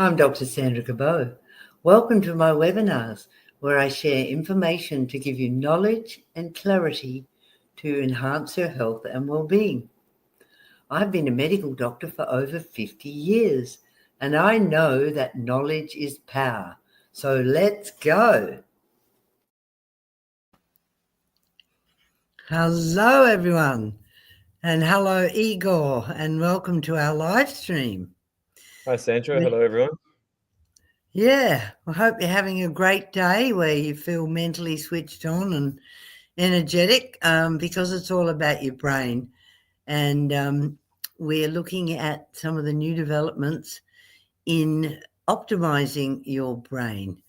I'm Dr. Sandra Cabot. Welcome to my webinars where I share information to give you knowledge and clarity to enhance your health and well-being. I've been a medical doctor for over 50 years and I know that knowledge is power. So let's go. Hello everyone and hello Igor and welcome to our live stream. Hi, Sandra. Hello, everyone. Yeah, I hope you're having a great day where you feel mentally switched on and energetic because it's all about your brain. And we're looking at some of the new developments in optimizing your brain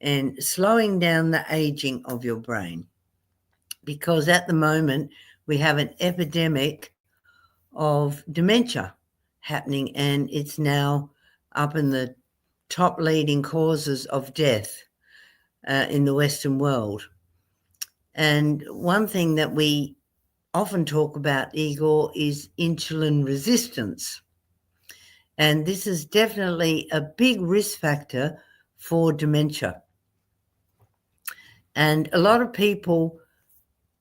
and slowing down the aging of your brain. Because at the moment, we have an epidemic of dementia happening, and it's now up in the top leading causes of death in the Western world. And one thing that we often talk about, Igor, is insulin resistance. And this is definitely a big risk factor for dementia. And a lot of people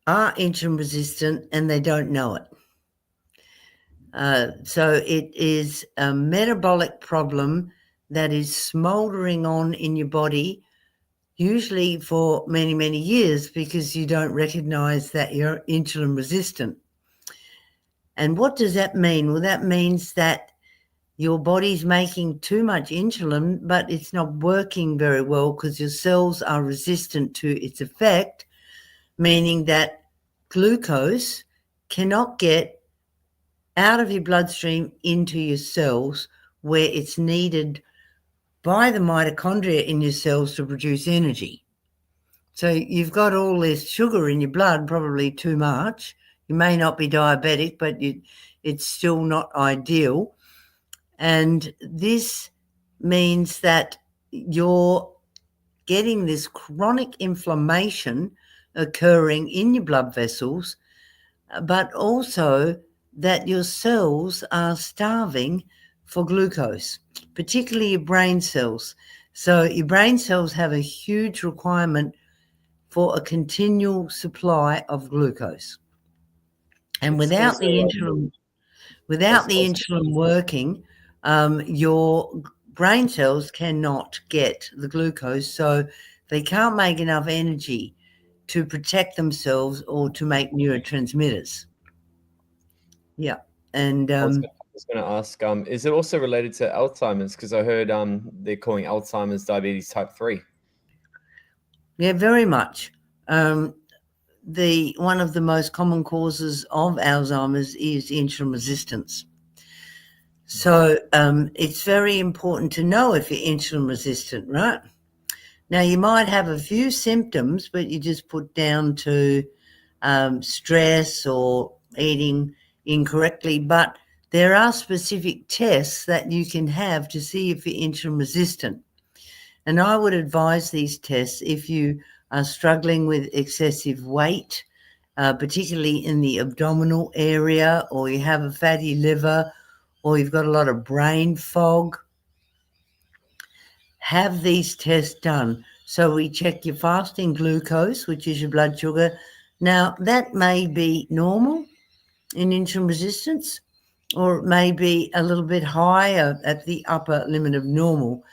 are insulin resistant and they don't know it. So it is a metabolic problem that is smoldering on in your body, usually for many, many years, because you don't recognize that you're insulin resistant. And what does that mean? Well, that means that your body's making too much insulin, but it's not working very well because your cells are resistant to its effect, meaning that glucose cannot get out of your bloodstream into your cells where it's needed by the mitochondria in your cells to produce energy. So you've got all this sugar in your blood, probably too much. You may not be diabetic, but it's still not ideal. And this means that you're getting this chronic inflammation occurring in your blood vessels, but also that your cells are starving for glucose, particularly your brain cells. So your brain cells have a huge requirement for a continual supply of glucose. And without the insulin working, your brain cells cannot get the glucose, so they can't make enough energy to protect themselves or to make neurotransmitters. Yeah. And I was going to ask, is it also related to Alzheimer's? Because I heard they're calling Alzheimer's diabetes type 3. Yeah, very much. One of the most common causes of Alzheimer's is insulin resistance. So it's very important to know if you're insulin resistant, right? Now, you might have a few symptoms, but you just put down to stress or eating incorrectly. But there are specific tests that you can have to see if you're insulin resistant. And I would advise these tests if you are struggling with excessive weight, particularly in the abdominal area, or you have a fatty liver, or you've got a lot of brain fog. Have these tests done. So we check your fasting glucose, which is your blood sugar. Now, that may be normal in insulin resistance, or it may be a little bit higher at the upper limit of normal.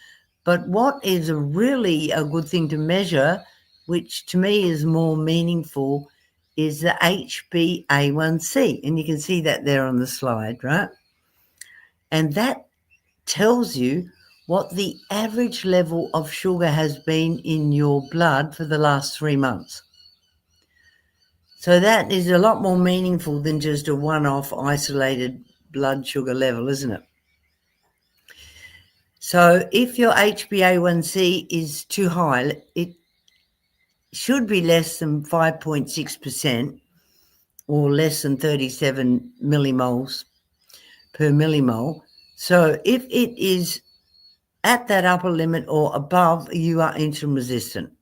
But what is really a good thing to measure, which to me is more meaningful, is the HbA1c. And you can see that there on the slide, right? And that tells you what the average level of sugar has been in your blood for the last 3 months. So that is a lot more meaningful than just a one-off isolated blood sugar level, isn't it? So if your HbA1c is too high, it should be less than 5.6% or less than 37 millimoles per millimole. So if it is at that upper limit or above, you are insulin resistant,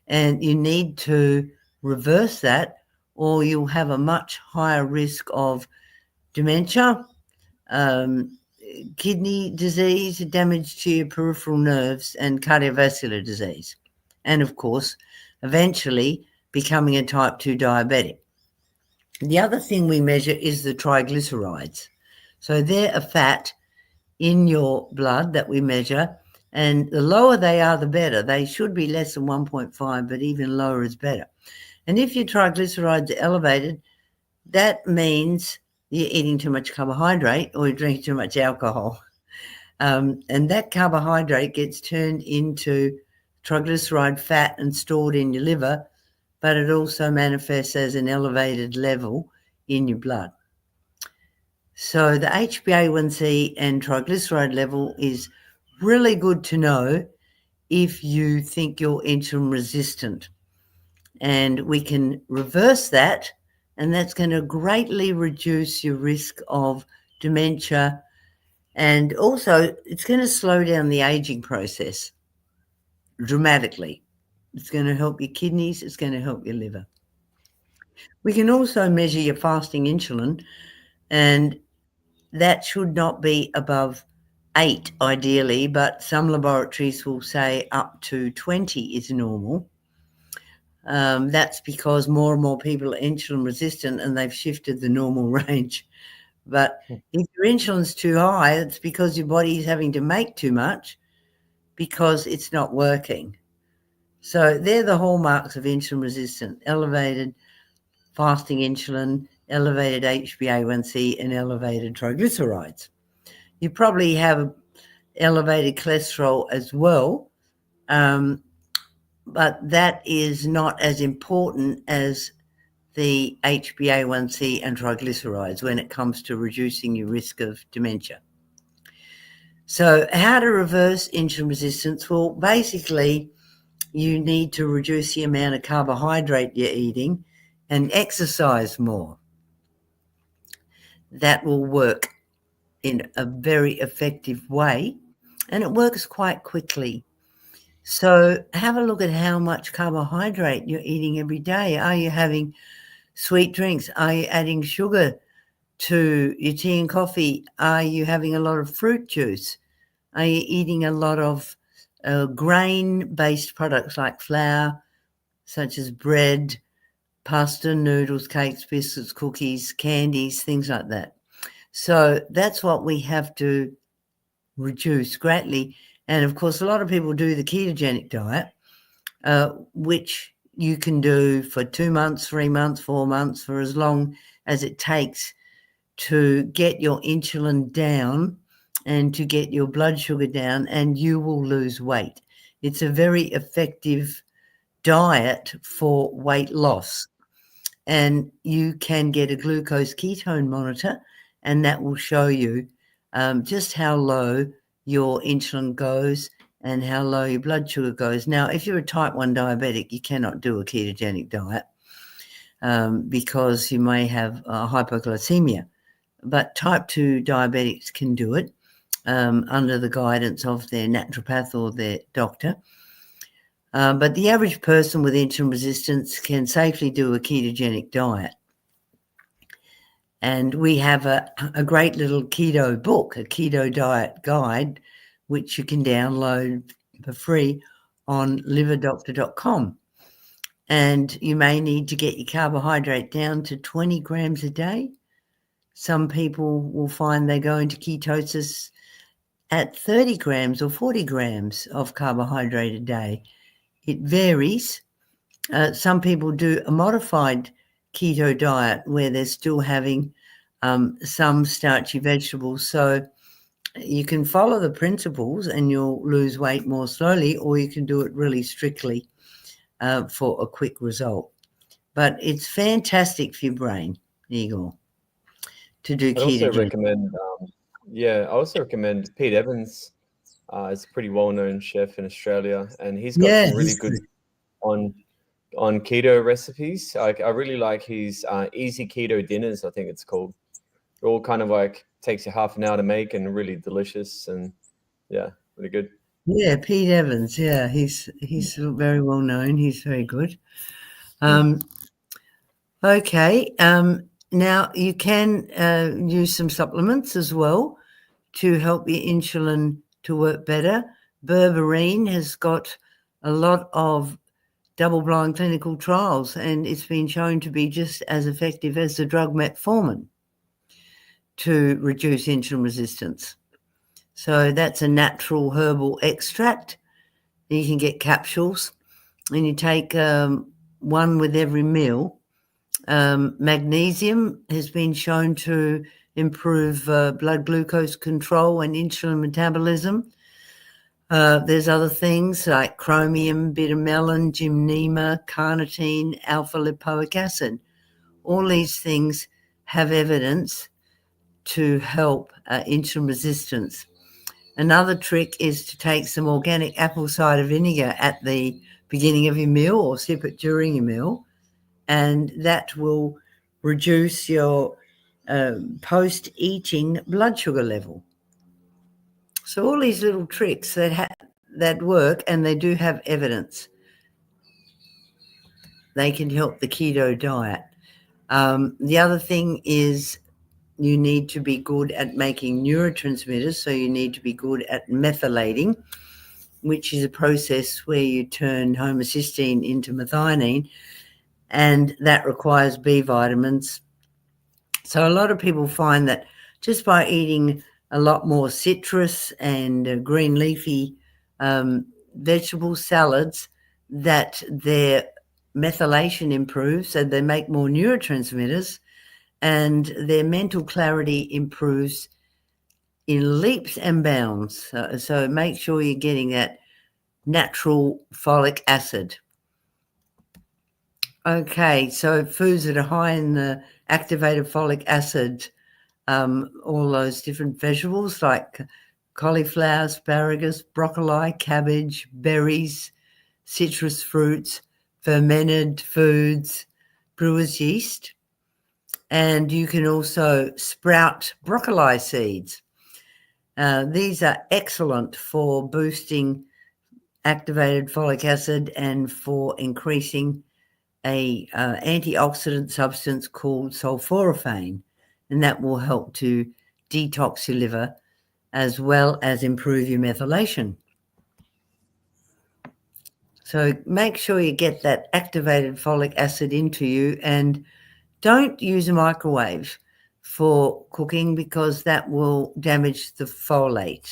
and you need to reverse that or you'll have a much higher risk of dementia, kidney disease, damage to your peripheral nerves, and cardiovascular disease. And of course, eventually becoming a type 2 diabetic. The other thing we measure is the triglycerides. So they're a fat in your blood that we measure, and the lower they are, the better. They should be less than 1.5, but even lower is better. And if your triglycerides are elevated, that means you're eating too much carbohydrate or you're drinking too much alcohol. And that carbohydrate gets turned into triglyceride fat and stored in your liver, but it also manifests as an elevated level in your blood. So the HbA1c and triglyceride level is really good to know if you think you're insulin resistant. And we can reverse that, and that's going to greatly reduce your risk of dementia. And also, it's going to slow down the aging process dramatically. It's going to help your kidneys. It's going to help your liver. We can also measure your fasting insulin, and that should not be above 8 ideally, but some laboratories will say up to 20 is normal. That's because more and more people are insulin resistant and they've shifted the normal range. But if your insulin's too high, it's because your body is having to make too much because it's not working. So they're the hallmarks of insulin resistant: elevated fasting insulin, elevated HbA1c, and elevated triglycerides. You probably have elevated cholesterol as well, but that is not as important as the HbA1c and triglycerides when it comes to reducing your risk of dementia. So how to reverse insulin resistance? Well, basically, you need to reduce the amount of carbohydrate you're eating and exercise more. That will work in a very effective way, and it works quite quickly. So have a look at how much carbohydrate you're eating every day. Are you having sweet drinks? Are you adding sugar to your tea and coffee? Are you having a lot of fruit juice? Are you eating a lot of grain-based products like flour, such as bread, pasta, noodles, cakes, biscuits, cookies, candies, things like that? So that's what we have to reduce greatly. And of course, a lot of people do the ketogenic diet, which you can do for 2 months, 3 months, 4 months, for as long as it takes to get your insulin down and to get your blood sugar down, and you will lose weight. It's a very effective diet for weight loss. And you can get a glucose ketone monitor, and that will show you just how low your insulin goes and how low your blood sugar goes. Now, if you're a type 1 diabetic, you cannot do a ketogenic diet because you may have hypoglycemia. But type 2 diabetics can do it under the guidance of their naturopath or their doctor. But the average person with insulin resistance can safely do a ketogenic diet. And we have a great little keto book, a keto diet guide, which you can download for free on liverdoctor.com. And you may need to get your carbohydrate down to 20 grams a day. Some people will find they go into ketosis at 30 grams or 40 grams of carbohydrate a day. It varies. Some people do a modified keto diet where they're still having some starchy vegetables. So you can follow the principles and you'll lose weight more slowly, or you can do it really strictly for a quick result. But it's fantastic for your brain, Igor, to do ketogenic. I also recommend Pete Evans. Is a pretty well-known chef in Australia, and he's got some really good on keto recipes. I really like his easy keto dinners, I think it's called. It all kind of like takes you half an hour to make and really delicious, and yeah, really good. Yeah, Pete Evans. Yeah, he's very well known. He's very good. Okay. Now you can use some supplements as well to help your insulin to work better. Berberine has got a lot of double-blind clinical trials, and it's been shown to be just as effective as the drug metformin to reduce insulin resistance. So that's a natural herbal extract. You can get capsules, and you take one with every meal. Magnesium has been shown to improve blood glucose control and insulin metabolism. There's other things like chromium, beta-melon, gymnema, carnitine, alpha-lipoic acid. All these things have evidence to help insulin resistance. Another trick is to take some organic apple cider vinegar at the beginning of your meal or sip it during your meal, and that will reduce your post-eating blood sugar level. So all these little tricks that work, and they do have evidence. They can help the keto diet. The other thing is you need to be good at making neurotransmitters, so you need to be good at methylating, which is a process where you turn homocysteine into methionine, and that requires B vitamins. So a lot of people find that just by eating a lot more citrus and green leafy vegetable salads, that their methylation improves, so they make more neurotransmitters, and their mental clarity improves in leaps and bounds. So make sure you're getting that natural folic acid. Okay, so foods that are high in the activated folic acid, all those different vegetables like cauliflower, asparagus, broccoli, cabbage, berries, citrus fruits, fermented foods, brewer's yeast. And you can also sprout broccoli seeds. These are excellent for boosting activated folic acid and for increasing a antioxidant substance called sulforaphane, and that will help to detox your liver as well as improve your methylation. So make sure you get that activated folic acid into you, and don't use a microwave for cooking because that will damage the folate.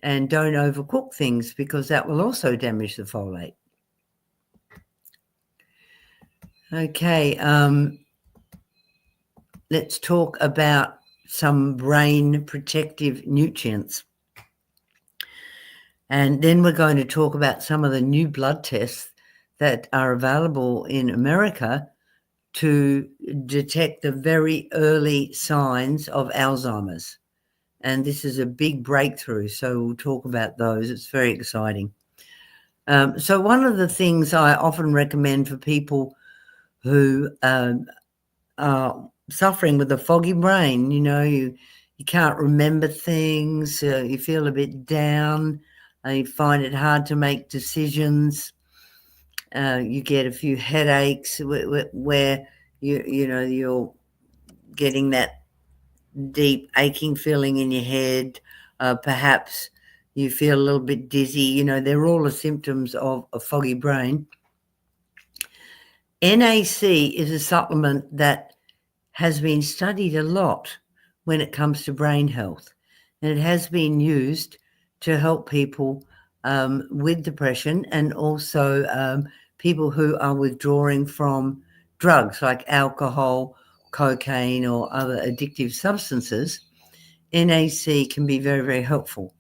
And don't overcook things because that will also damage the folate. Okay, let's talk about some brain protective nutrients. And then we're going to talk about some of the new blood tests that are available in America to detect the very early signs of Alzheimer's. And this is a big breakthrough, so we'll talk about those. It's very exciting. So one of the things I often recommend for people who are suffering with a foggy brain, you can't remember things, you feel a bit down, you find it hard to make decisions, you get a few headaches where you're getting that deep aching feeling in your head, perhaps you feel a little bit dizzy, they're all the symptoms of a foggy brain. NAC is a supplement that has been studied a lot when it comes to brain health, and it has been used to help people with depression and also people who are withdrawing from drugs like alcohol, cocaine, or other addictive substances. NAC can be very, very helpful,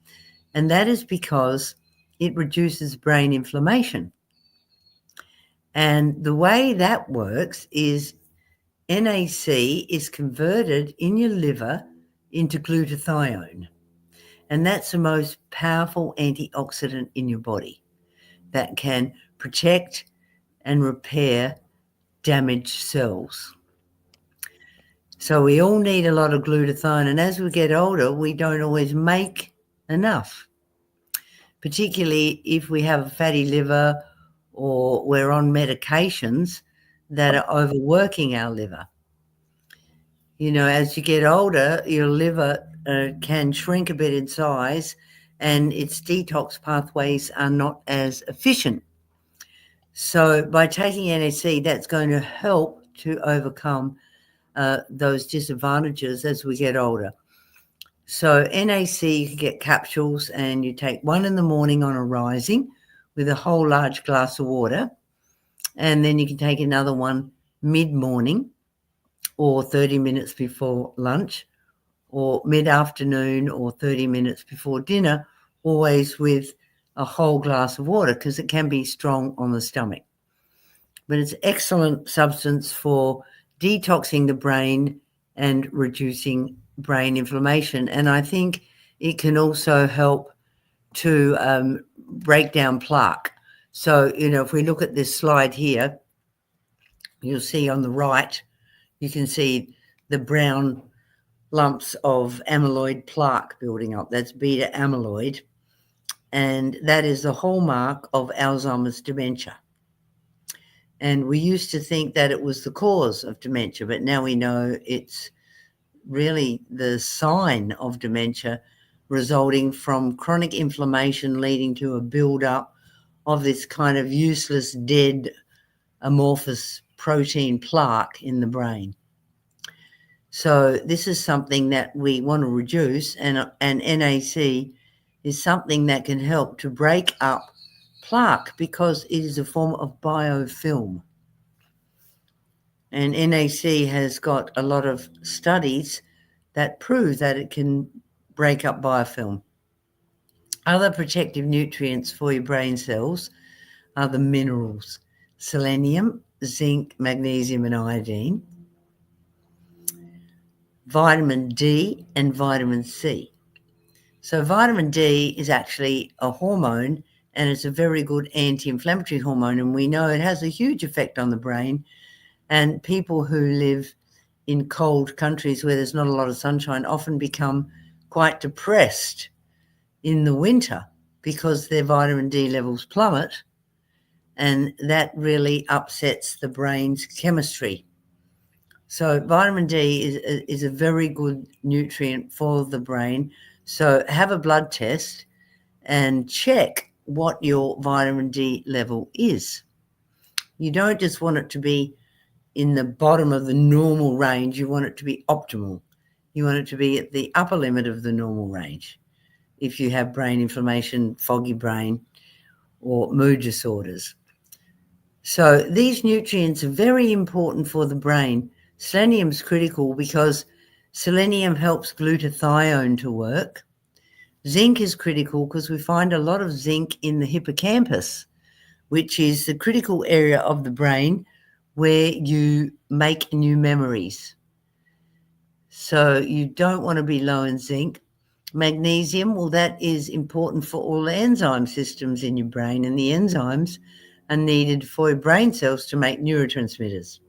and that is because it reduces brain inflammation. And the way that works is NAC is converted in your liver into glutathione. And that's the most powerful antioxidant in your body that can protect and repair damaged cells. So we all need a lot of glutathione. And as we get older, we don't always make enough, particularly if we have a fatty liver or we're on medications that are overworking our liver. As you get older, your liver can shrink a bit in size, and its detox pathways are not as efficient. So by taking NAC, that's going to help to overcome those disadvantages as we get older. So NAC, you can get capsules, and you take one in the morning on arising with a whole large glass of water, and then you can take another one mid-morning or 30 minutes before lunch, or mid-afternoon or 30 minutes before dinner, always with a whole glass of water, because it can be strong on the stomach. But it's excellent substance for detoxing the brain and reducing brain inflammation. And I think it can also help to break down plaque. So, if we look at this slide here, you'll see on the right, you can see the brown lumps of amyloid plaque building up. That's beta amyloid. And that is the hallmark of Alzheimer's dementia. And we used to think that it was the cause of dementia, but now we know it's really the sign of dementia resulting from chronic inflammation leading to a buildup of this kind of useless, dead, amorphous protein plaque in the brain. So this is something that we want to reduce, and NAC is something that can help to break up plaque because it is a form of biofilm. And NAC has got a lot of studies that prove that it can break up biofilm. Other protective nutrients for your brain cells are the minerals: selenium, zinc, magnesium, and iodine, vitamin D, and vitamin C. So vitamin D is actually a hormone, and it's a very good anti-inflammatory hormone, and we know it has a huge effect on the brain. And people who live in cold countries where there's not a lot of sunshine often become quite depressed in the winter because their vitamin D levels plummet, and that really upsets the brain's chemistry. So vitamin D is a very good nutrient for the brain. So have a blood test and check what your vitamin D level is. You don't just want it to be in the bottom of the normal range. You want it to be optimal. You want it to be at the upper limit of the normal range if you have brain inflammation, foggy brain, or mood disorders. So these nutrients are very important for the brain. Selenium is critical because selenium helps glutathione to work. Zinc is critical because we find a lot of zinc in the hippocampus, which is the critical area of the brain where you make new memories. So you don't want to be low in zinc. Magnesium, well, that is important for all the enzyme systems in your brain, and the enzymes are needed for your brain cells to make neurotransmitters.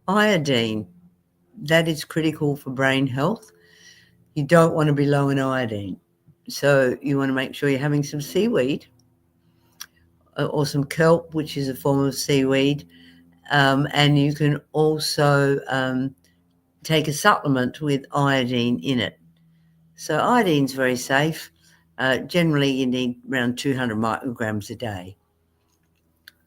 Iodine, that is critical for brain health. You don't want to be low in iodine. So you want to make sure you're having some seaweed or some kelp, which is a form of seaweed. And you can also take a supplement with iodine in it. So iodine's very safe. Generally, you need around 200 micrograms a day.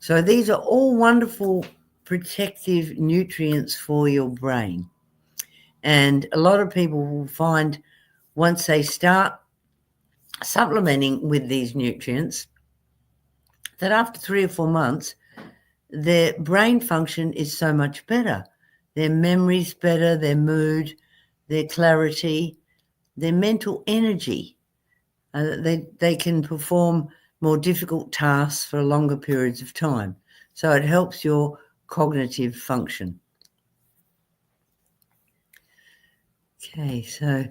So these are all wonderful protective nutrients for your brain. And a lot of people will find once they start supplementing with these nutrients that after 3 or 4 months, their brain function is so much better. Their memory's better, their mood, their clarity, their mental energy. They can perform more difficult tasks for longer periods of time. So it helps your cognitive function. Okay, so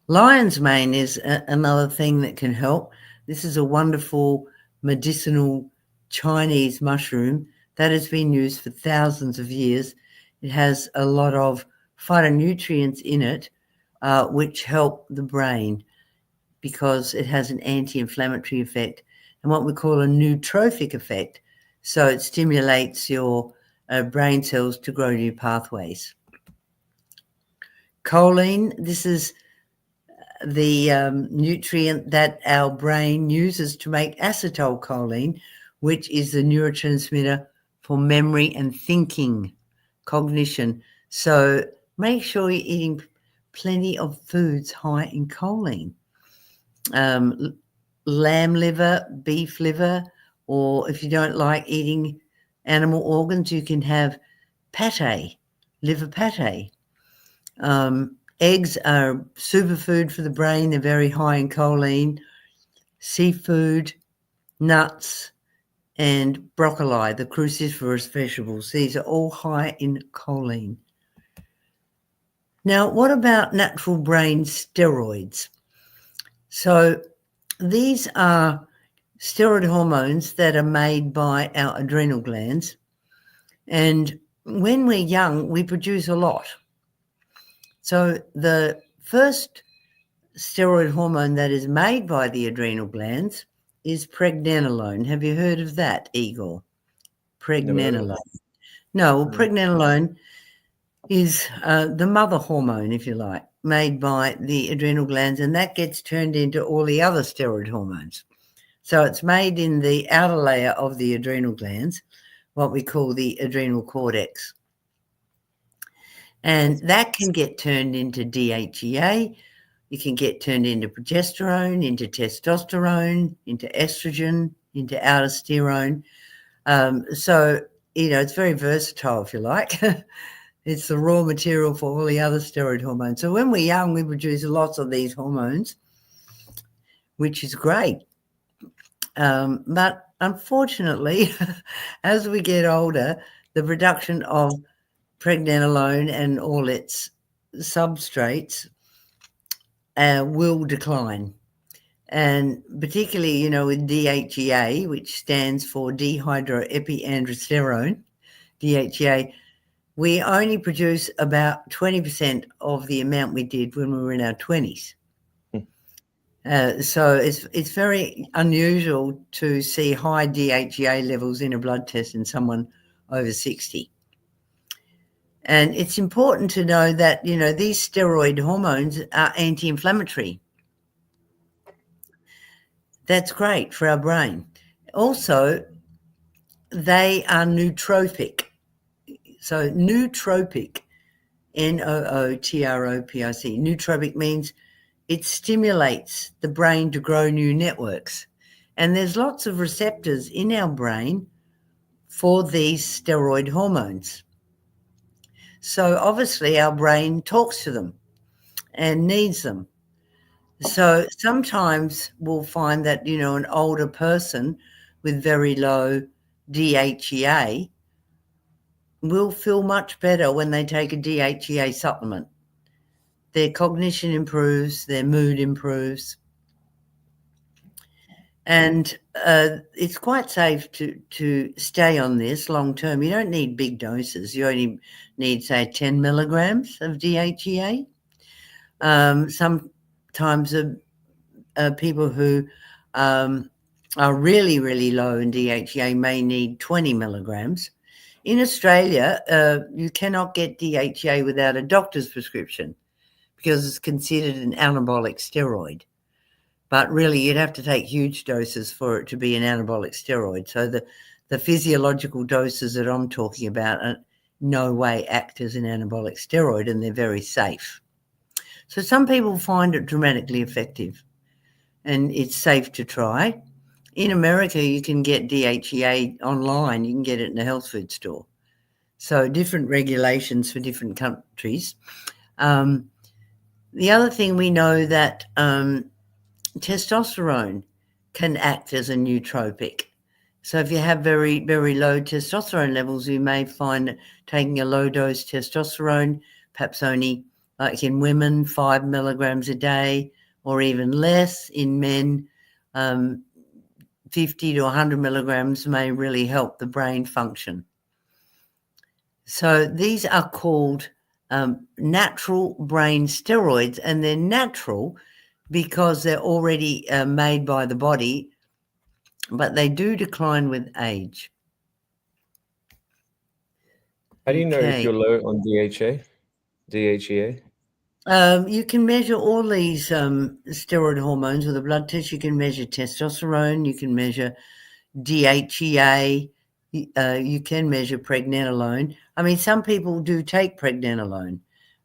lion's mane is another thing that can help. This is a wonderful medicinal Chinese mushroom that has been used for thousands of years. It has a lot of phytonutrients in it, which help the brain because it has an anti-inflammatory effect and what we call a neurotrophic effect. So it stimulates your brain cells to grow new pathways. Choline, this is the nutrient that our brain uses to make acetylcholine, which is the neurotransmitter for memory and thinking, cognition. So make sure you're eating plenty of foods high in choline. Lamb liver, beef liver, or if you don't like eating animal organs, you can have pate, liver pate. Eggs are superfood for the brain. They're very high in choline. Seafood, nuts, and broccoli, the cruciferous vegetables. These are all high in choline. Now, what about natural brain steroids? So these are steroid hormones that are made by our adrenal glands. And when we're young, we produce a lot. So the first steroid hormone that is made by the adrenal glands is pregnenolone. Have you heard of that, Igor? Pregnenolone. No, pregnenolone is the mother hormone, if you like, made by the adrenal glands, and that gets turned into all the other steroid hormones. So it's made in the outer layer of the adrenal glands, what we call the adrenal cortex. And that can get turned into DHEA. It can get turned into progesterone, into testosterone, into estrogen, into aldosterone. So, it's very versatile, if you like. It's the raw material for all the other steroid hormones. So when we're young, we produce lots of these hormones, which is great. But unfortunately, as we get older, the production of pregnenolone and all its substrates will decline. And particularly, with DHEA, which stands for dehydroepiandrosterone, DHEA, we only produce about 20% of the amount we did when we were in our 20s. So it's very unusual to see high DHEA levels in a blood test in someone over 60. And it's important to know that, these steroid hormones are anti-inflammatory. That's great for our brain. Also, they are nootropic. So nootropic, Nootropic, nootropic means it stimulates the brain to grow new networks. And there's lots of receptors in our brain for these steroid hormones. So obviously our brain talks to them and needs them. So sometimes we'll find that, an older person with very low DHEA will feel much better when they take a DHEA supplement. Their cognition improves, their mood improves. And it's quite safe to stay on this long term. You don't need big doses. You only need, say, 10 milligrams of DHEA. Sometimes people who are really, really low in DHEA may need 20 milligrams. In Australia, you cannot get DHEA without a doctor's prescription because it's considered an anabolic steroid. But really, you'd have to take huge doses for it to be an anabolic steroid. So the physiological doses that I'm talking about are no way act as an anabolic steroid, and they're very safe. So some people find it dramatically effective, and it's safe to try. In America, you can get DHEA online. You can get it in a health food store. So different regulations for different countries. The other thing we know that testosterone can act as a nootropic. So if you have very, very low testosterone levels, you may find that taking a low dose testosterone, perhaps only like in women, 5 milligrams a day, or even less in men, 50 to 100 milligrams may really help the brain function. So these are called natural brain steroids, and they're natural because they're already made by the body, but they do decline with age. How do you know if you're low on DHEA? You can measure all these steroid hormones with a blood test. You can measure testosterone. You can measure DHEA. You can measure pregnenolone. I mean, some people do take pregnenolone.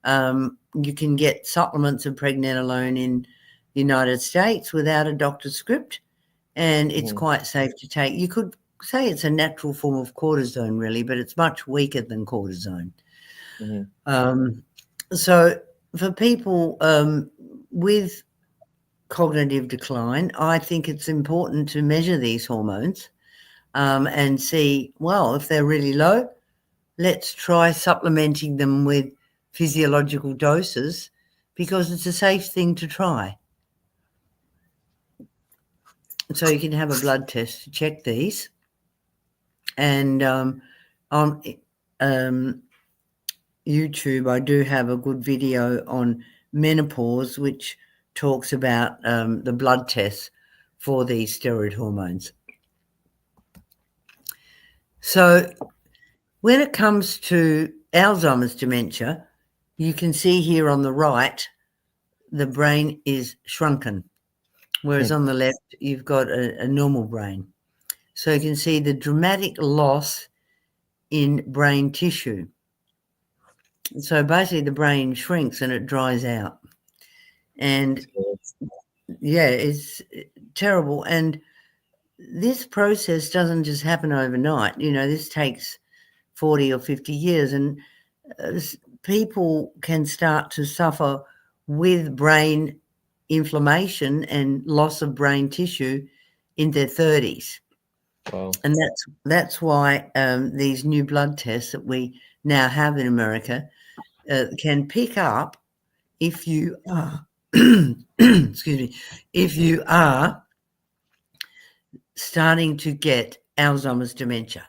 You can get supplements of pregnenolone in the United States without a doctor's script, and it's quite safe to take. You could say it's a natural form of cortisone, really, but it's much weaker than cortisone. So for people with cognitive decline, I think it's important to measure these hormones and see, well, if they're really low, let's try supplementing them with physiological doses, because it's a safe thing to try. So you can have a blood test to check these. And on YouTube, I do have a good video on menopause, which talks about the blood tests for these steroid hormones. So when it comes to Alzheimer's dementia, you can see here on the right, the brain is shrunken, whereas on the left, you've got a normal brain. So you can see the dramatic loss in brain tissue. So basically the brain shrinks and it dries out. And yeah, it's terrible. And this process doesn't just happen overnight. You know, this takes 40 or 50 years, and people can start to suffer with brain inflammation and loss of brain tissue in their 30s. Wow. And that's why these new blood tests that we now have in America can pick up if you are, excuse me, if you are starting to get Alzheimer's dementia.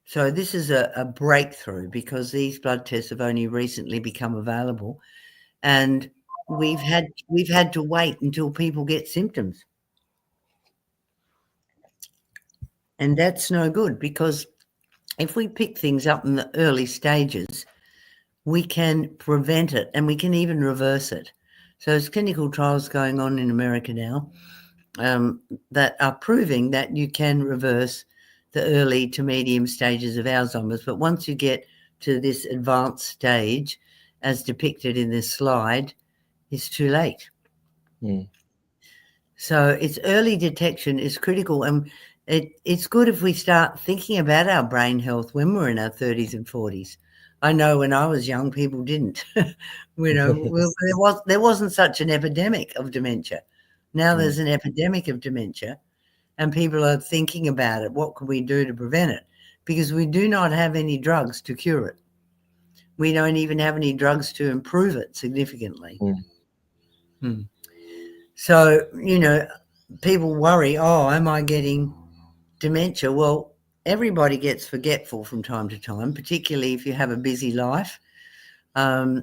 So this is a breakthrough, because these blood tests have only recently become available, and we've had to wait until people get symptoms. And that's no good, because if we pick things up in the early stages, we can prevent it and we can even reverse it. So there's clinical trials going on in America now that are proving that you can reverse the early to medium stages of Alzheimer's. But once you get to this advanced stage, as depicted in this slide, it's too late. So it's early detection is critical, and it's good if we start thinking about our brain health when we're in our 30s and 40s. I know when I was young, people didn't. You know, there wasn't such an epidemic of dementia. Now there's an epidemic of dementia, and people are thinking about it. What can we do to prevent it? Because we do not have any drugs to cure it. We don't even have any drugs to improve it significantly. So, you know, people worry, oh, am I getting dementia? Well, everybody gets forgetful from time to time, particularly if you have a busy life. So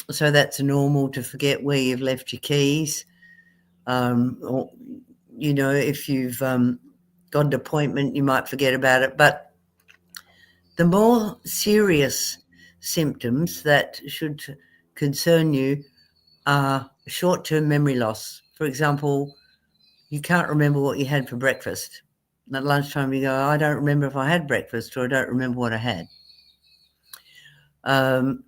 that's normal to forget where you've left your keys. Or, you know, if you've got an appointment, you might forget about it. But the more serious symptoms that should concern you are short-term memory loss. For example, you can't remember what you had for breakfast. At lunchtime, you go, I don't remember if I had breakfast, or I don't remember what I had.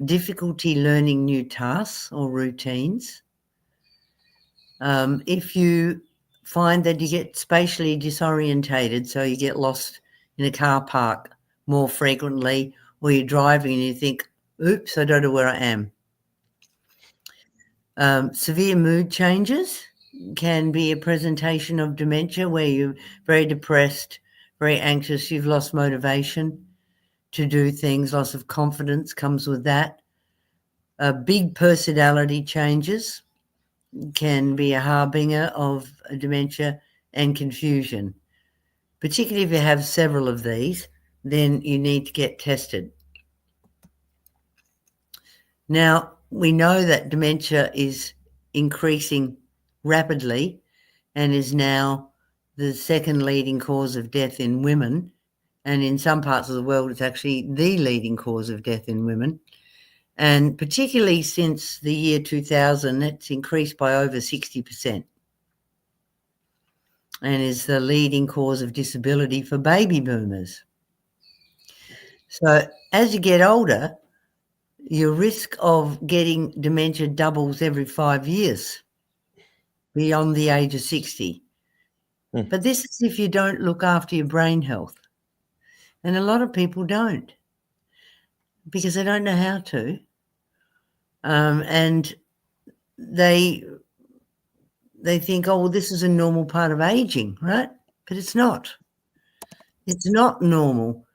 Difficulty learning new tasks or routines. If you find that you get spatially disorientated, so you get lost in a car park more frequently, or you're driving and you think, oops, I don't know where I am. Severe mood changes can be a presentation of dementia, where you're very depressed, very anxious, you've lost motivation to do things, loss of confidence comes with that. Big personality changes can be a harbinger of dementia, and confusion. Particularly if you have several of these, then you need to get tested. Now, we know that dementia is increasing rapidly and is now the second leading cause of death in women. And in some parts of the world, it's actually the leading cause of death in women. And particularly since the year 2000, it's increased by over 60% and is the leading cause of disability for baby boomers. So as you get older, your risk of getting dementia doubles every 5 years beyond the age of 60. But this is if you don't look after your brain health. And a lot of people don't because they don't know how to. And they think, oh, well, this is a normal part of aging, right? But it's not. It's not normal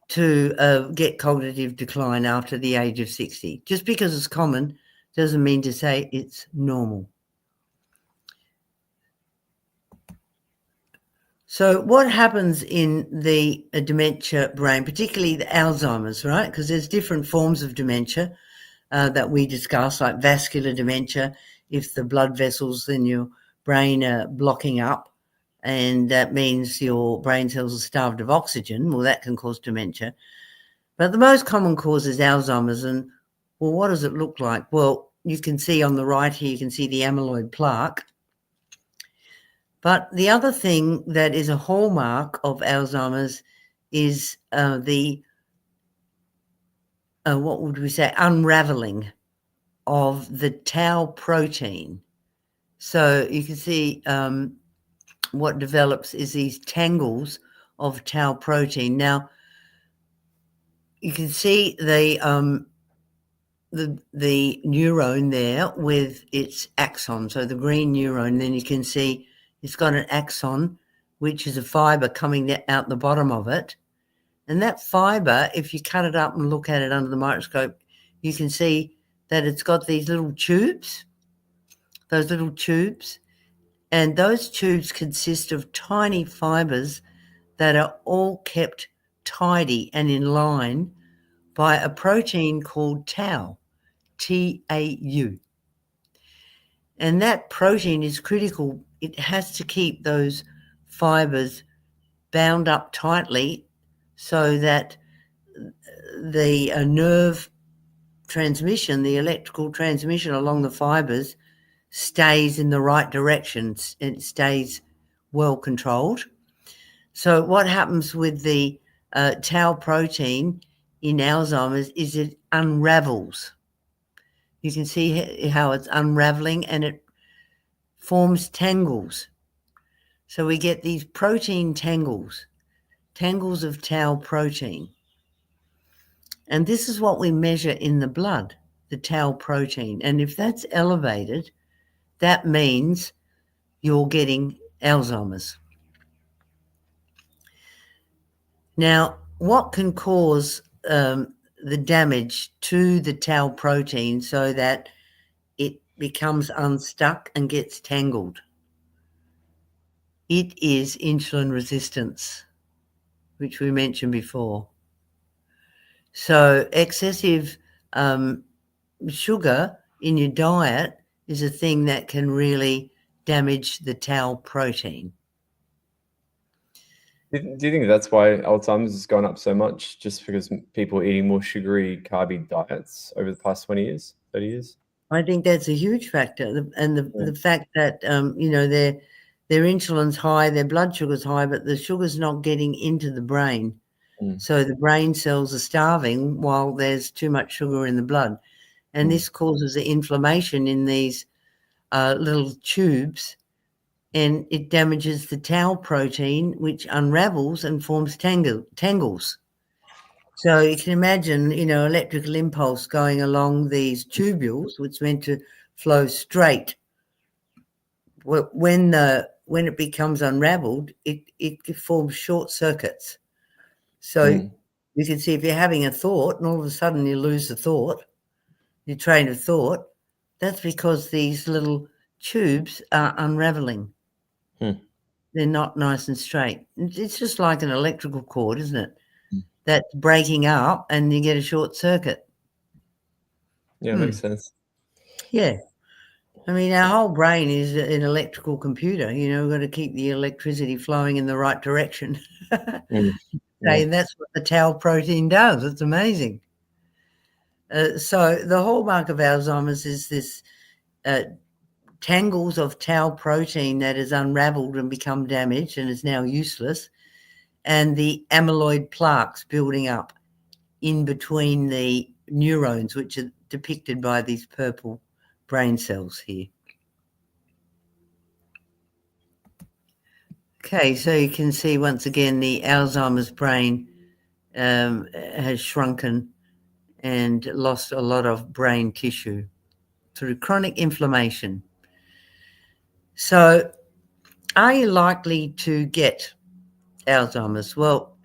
to get cognitive decline after the age of 60. Just because it's common doesn't mean to say it's normal. So what happens in the dementia brain, particularly the Alzheimer's, right? Because there's different forms of dementia that we discuss, like vascular dementia, if the blood vessels in your brain are blocking up, and that means your brain cells are starved of oxygen. Well, that can cause dementia. But the most common cause is Alzheimer's. And, well, what does it look like? Well, you can see on the right here, you can see the amyloid plaque. But the other thing that is a hallmark of Alzheimer's is what would we say, unraveling of the tau protein. So you can see what develops is these tangles of tau protein. Now, you can see the neuron there with its axon, so the green neuron. Then you can see it's got an axon, which is a fibre coming out the bottom of it. And that fibre, if you cut it up and look at it under the microscope, you can see that it's got these little tubes, those little tubes. And those tubes consist of tiny fibres that are all kept tidy and in line by a protein called tau, T-A-U. And that protein is critical. It has to keep those fibres bound up tightly so that the nerve transmission, the electrical transmission along the fibres, stays in the right direction and stays well controlled. So what happens with the tau protein in Alzheimer's is it unravels. You can see how it's unraveling and it forms tangles. So we get these protein tangles of tau protein. And this is what we measure in the blood, the tau protein. And if that's elevated, that means you're getting Alzheimer's. Now, what can cause the damage to the tau protein so that it becomes unstuck and gets tangled? It is insulin resistance, which we mentioned before. So excessive sugar in your diet is a thing that can really damage the tau protein. Do you think that's why Alzheimer's has gone up so much, just because people are eating more sugary, carby diets over the past 20 years, 30 years? I think that's a huge factor. And the fact that, their insulin's high, their blood sugar's high, but the sugar's not getting into the brain. So the brain cells are starving while there's too much sugar in the blood. And this causes the inflammation in these little tubes, and it damages the tau protein, which unravels and forms tangles. So you can imagine, electrical impulse going along these tubules, which is meant to flow straight. When it becomes unraveled, it forms short circuits. So you can see if you're having a thought and all of a sudden you lose the thought, your train of thought, that's because these little tubes are unraveling. They're not nice and straight. It's just like an electrical cord, isn't it? That's breaking up and you get a short circuit. Yeah, makes sense. Yeah. I mean, our whole brain is an electrical computer. We've got to keep the electricity flowing in the right direction. And that's what the tau protein does. It's amazing. So the hallmark of Alzheimer's is this tangles of tau protein that is unraveled and become damaged and is now useless, and the amyloid plaques building up in between the neurons, which are depicted by these purple brain cells here. Okay, so you can see once again the Alzheimer's brain has shrunken and lost a lot of brain tissue through chronic inflammation. So are you likely to get Alzheimer's? Well,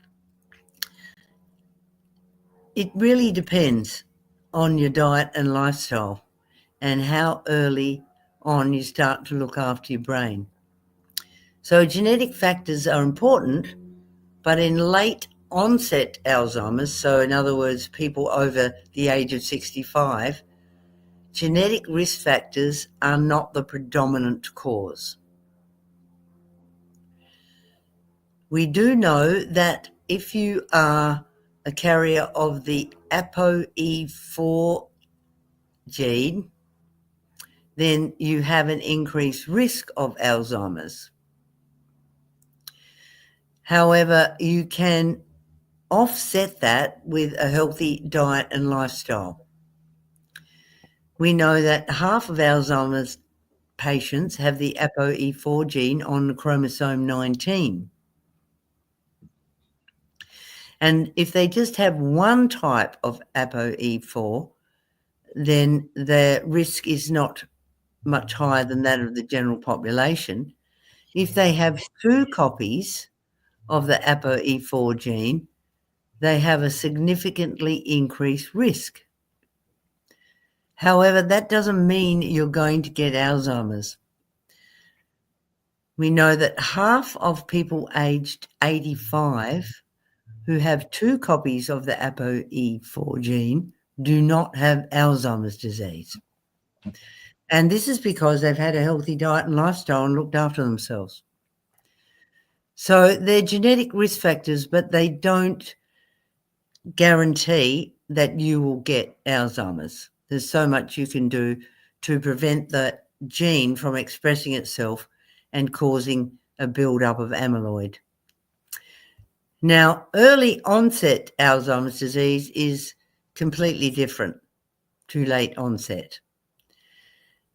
it really depends on your diet and lifestyle and how early on you start to look after your brain. So genetic factors are important, but in late onset Alzheimer's, so in other words, people over the age of 65, genetic risk factors are not the predominant cause. We do know that if you are a carrier of the ApoE4 gene, then you have an increased risk of Alzheimer's. However, you can offset that with a healthy diet and lifestyle. We know that half of Alzheimer's patients have the ApoE4 gene on chromosome 19. And if they just have one type of ApoE4, then their risk is not much higher than that of the general population. If they have two copies of the ApoE4 gene, they have a significantly increased risk. However, that doesn't mean you're going to get Alzheimer's. We know that half of people aged 85 who have two copies of the ApoE4 gene do not have Alzheimer's disease. And this is because they've had a healthy diet and lifestyle and looked after themselves. So they're genetic risk factors, but they don't guarantee that you will get Alzheimer's. There's so much you can do to prevent the gene from expressing itself and causing a buildup of amyloid. Now, early onset Alzheimer's disease is completely different to late onset.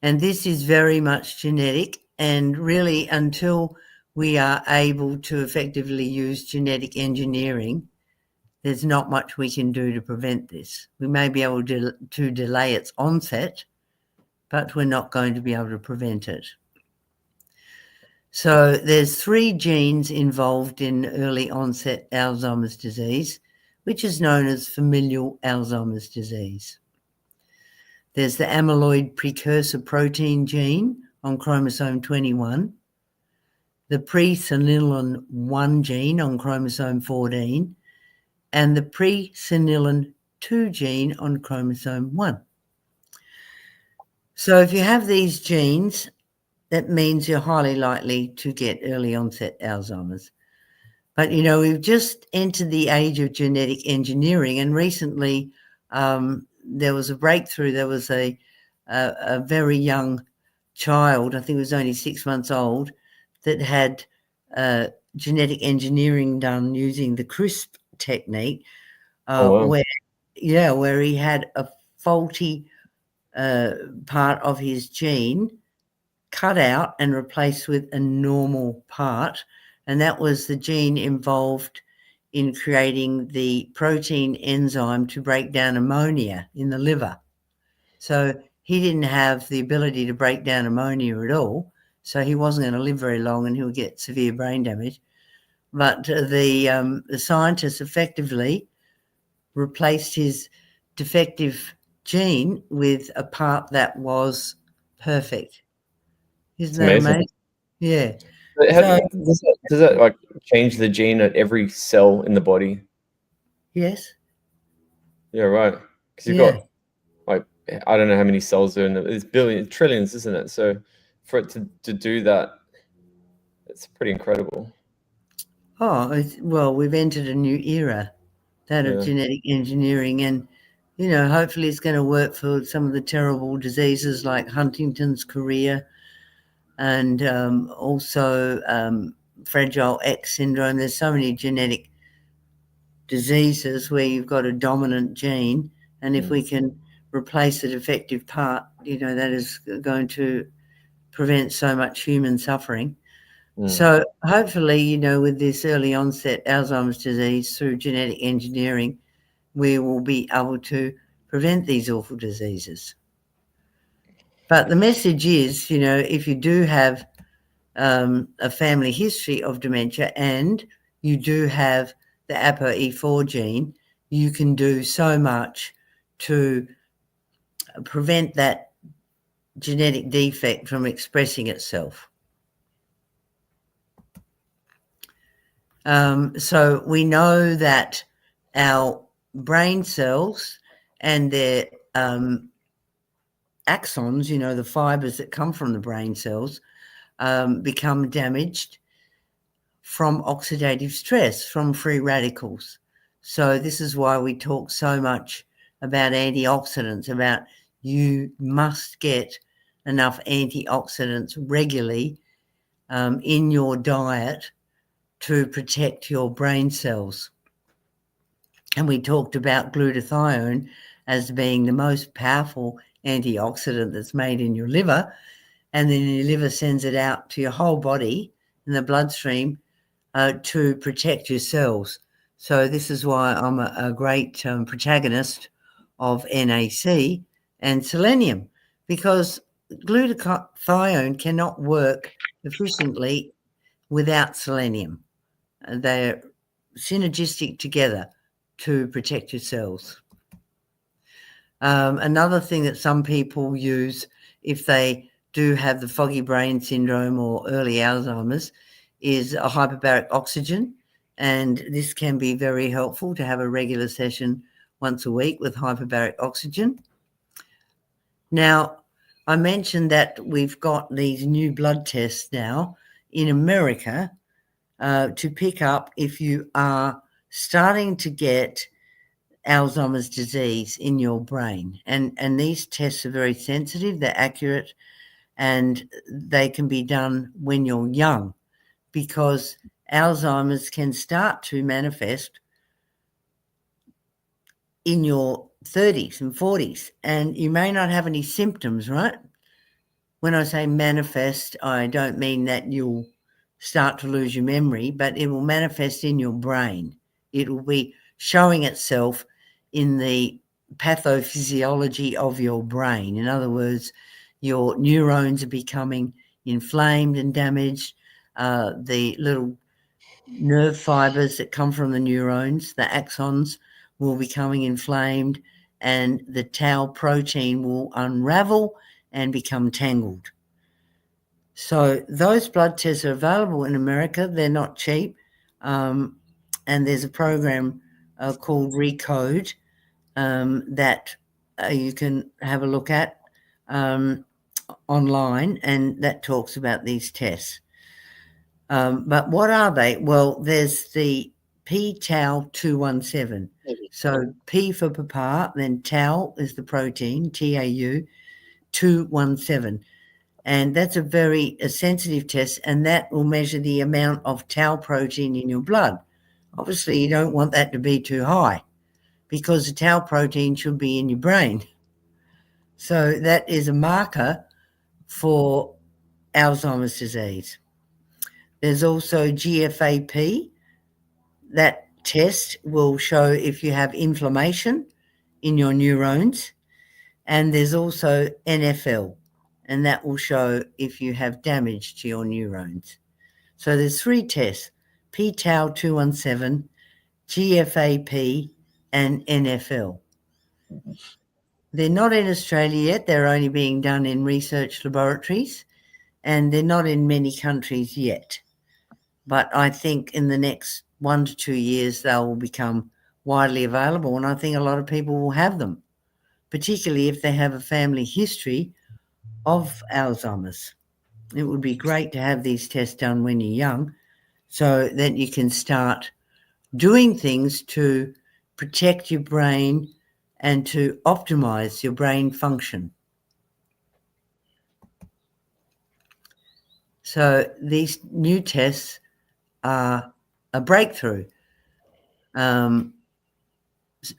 And this is very much genetic, and really until we are able to effectively use genetic engineering, there's not much we can do to prevent this. We may be able to delay its onset, but we're not going to be able to prevent it. So there's 3 genes involved in early onset Alzheimer's disease, which is known as familial Alzheimer's disease. There's the amyloid precursor protein gene on chromosome 21, the presenilin 1 gene on chromosome 14, and the presenilin 2 gene on chromosome 1. So if you have these genes, that means you're highly likely to get early onset Alzheimer's. But, you know, we've just entered the age of genetic engineering, and recently there was a breakthrough. There was a very young child, I think it was only 6 months old, that had genetic engineering done using the CRISP technique, where he had a faulty part of his gene cut out and replaced with a normal part, and that was the gene involved in creating the protein enzyme to break down ammonia in the liver. So he didn't have the ability to break down ammonia at all, so he wasn't going to live very long and he would get severe brain damage. But the scientists effectively replaced his defective gene with a part that was perfect. Isn't that amazing? Yeah. Does that like change the gene at every cell in the body? Yes. Yeah, right. Because you've got, like, I don't know how many cells are in it. It's billions, trillions, isn't it? So for it to do that, it's pretty incredible. Oh, well, we've entered a new era, that of genetic engineering, and hopefully it's going to work for some of the terrible diseases like Huntington's chorea and also Fragile X syndrome. There's so many genetic diseases where you've got a dominant gene, and if we can replace the defective part, that is going to prevent so much human suffering. So hopefully, with this early onset Alzheimer's disease through genetic engineering, we will be able to prevent these awful diseases. But the message is, if you do have a family history of dementia and you do have the ApoE4 gene, you can do so much to prevent that genetic defect from expressing itself. So we know that our brain cells and their axons, the fibers that come from the brain cells, become damaged from oxidative stress, from free radicals. So this is why we talk so much about antioxidants, about you must get enough antioxidants regularly in your diet to protect your brain cells. And we talked about glutathione as being the most powerful antioxidant that's made in your liver, and then your liver sends it out to your whole body in the bloodstream to protect your cells. So this is why I'm a great protagonist of NAC and selenium, because glutathione cannot work efficiently without selenium. They're synergistic together to protect your cells. Another thing that some people use if they do have the foggy brain syndrome or early Alzheimer's is a hyperbaric oxygen, and this can be very helpful to have a regular session once a week with hyperbaric oxygen. Now, I mentioned that we've got these new blood tests now in America to pick up if you are starting to get Alzheimer's disease in your brain. And these tests are very sensitive, they're accurate, and they can be done when you're young, because Alzheimer's can start to manifest in your 30s and 40s, and you may not have any symptoms, right? When I say manifest, I don't mean that you'll start to lose your memory, but it will manifest in your brain. It will be showing itself in the pathophysiology of your brain. In other words, your neurons are becoming inflamed and damaged. The little nerve fibers that come from the neurons, the axons, will be becoming inflamed, and the tau protein will unravel and become tangled. So those blood tests are available in America. They're not cheap. And there's a program called Recode that you can have a look at online, and that talks about these tests. But what are they? Well, there's the p-tau 217. So P for Papa, then tau is the protein, TAU, 217. And that's a very sensitive test, and that will measure the amount of tau protein in your blood. Obviously, you don't want that to be too high, because the tau protein should be in your brain. So that is a marker for Alzheimer's disease. There's also GFAP. That test will show if you have inflammation in your neurons. And there's also NFL, and that will show if you have damage to your neurons. So there's 3 tests: p-tau 217, GFAP, and NFL. They're not in Australia yet. They're only being done in research laboratories, and they're not in many countries yet. But I think in the next 1 to 2 years, they will become widely available, and I think a lot of people will have them, particularly if they have a family history of Alzheimer's. It would be great to have these tests done when you're young, so that you can start doing things to protect your brain and to optimize your brain function. So these new tests are a breakthrough.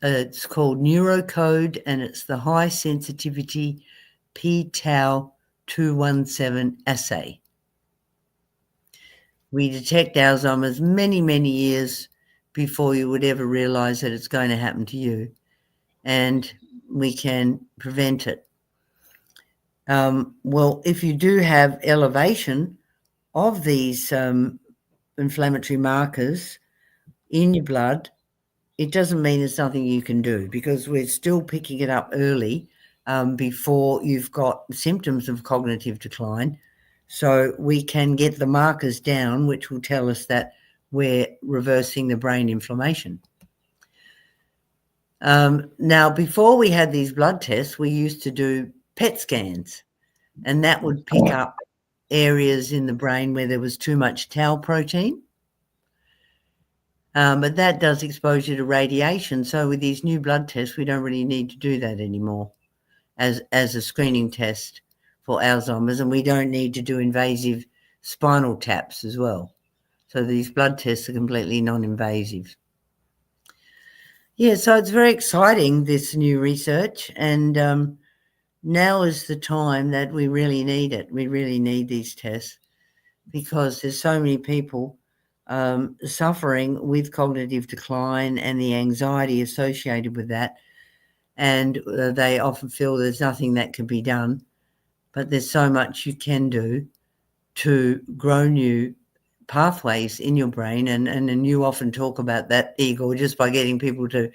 It's called Neurocode, and it's the high sensitivity p-tau 217 assay. We detect Alzheimer's many, many years before you would ever realize that it's going to happen to you, and we can prevent it. Well, if you do have elevation of these inflammatory markers in your blood, it doesn't mean there's nothing you can do, because we're still picking it up early before you've got symptoms of cognitive decline. So we can get the markers down, which will tell us that we're reversing the brain inflammation. Now, before we had these blood tests, we used to do PET scans, and that would pick up areas in the brain where there was too much tau protein. But that does expose you to radiation. So with these new blood tests, we don't really need to do that anymore as a screening test for Alzheimer's, and we don't need to do invasive spinal taps as well. So these blood tests are completely non-invasive. Yeah, so it's very exciting, this new research, and now is the time that we really need it. We really need these tests because there's so many people suffering with cognitive decline and the anxiety associated with that. And they often feel there's nothing that can be done, but there's so much you can do to grow new pathways in your brain. And you often talk about that, Igor, just by getting people to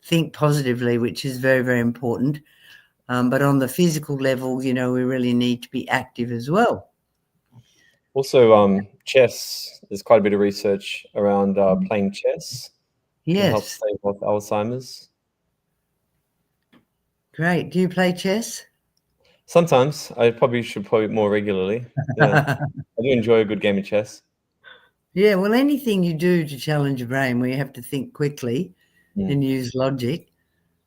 think positively, which is very, very important. But on the physical level, we really need to be active as well. Also, chess. There's quite a bit of research around playing chess. Yes. Can help stave off Alzheimer's. Great. Do you play chess? Sometimes. I probably should play it more regularly. Yeah. I do enjoy a good game of chess. Yeah, well, anything you do to challenge your brain where you have to think quickly and use logic,